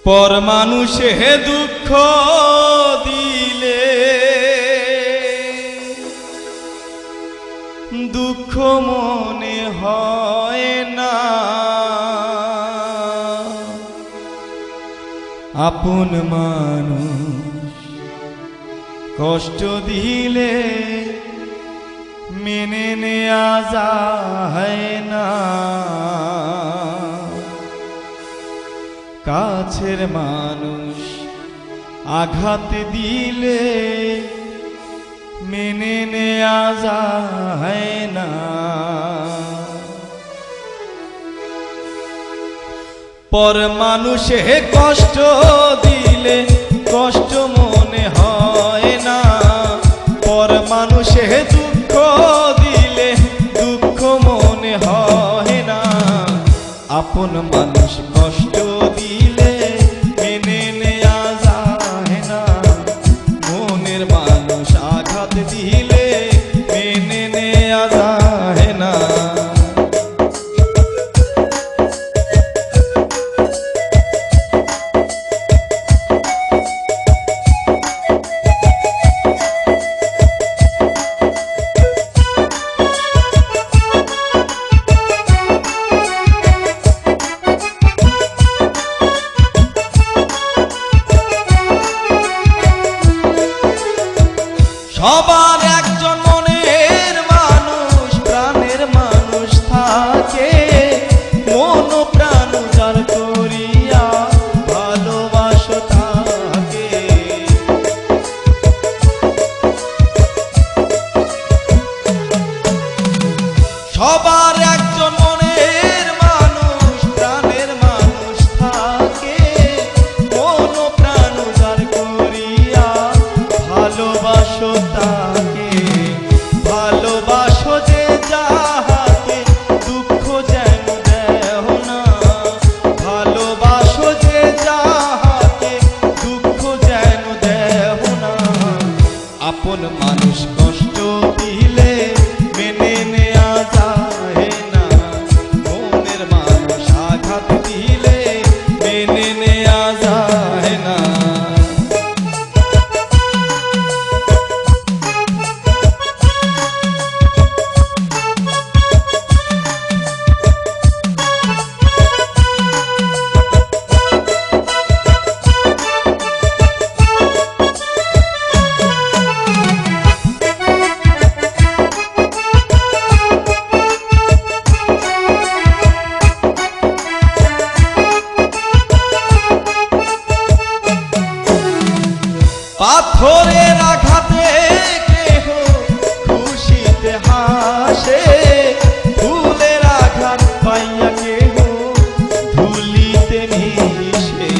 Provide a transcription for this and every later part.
পর মানুষে দুঃখ দিলে দুঃখ মনে হয় না, আপন মানুষ কষ্ট দিলে মেনে নেয়া যায় না, কাছের মানুষ আঘাত দিলে মেনে নেয়া যায় না, পর মানুষে কষ্ট দিলে কষ্ট মনে হয় না, পর মানুষে দুঃখ দিলে দুঃখ মনে হয় না, আপন মানুষ কষ্ট দিলে মেনে নেয়া যায় না, মনের মানুষ আঘাত দিলে মেনে নেয়া যায় না। সবার একজন মনের মানুষ প্রাণের মানুষ থাকে, মন প্রাণ উজাড় করিয়া ভালোবাসো তাকে, সবার একজন মনের মানুষ প্রাণের মানুষ থাকে, মন প্রাণ উজাড় করিয়া ভালোবাসো তাকে, ভালোবাসো যে যাহাকে দুঃখ যেন দেও না, ভালোবাসো যে যাহাকে দুঃখ যেন দেও না, আপন মানুষ কষ্ট দিলে মেনে নেয়া যায় না, মনের মানুষ আঘাত দিলে মেনে নেয়া যায় না। পাথরের আঘাতে কেহ খুশিতে হাসে, ফুলের আঘাত পাইয়া কেহ ধুলিতে মিশে,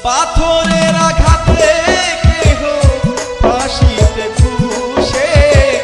পাথরে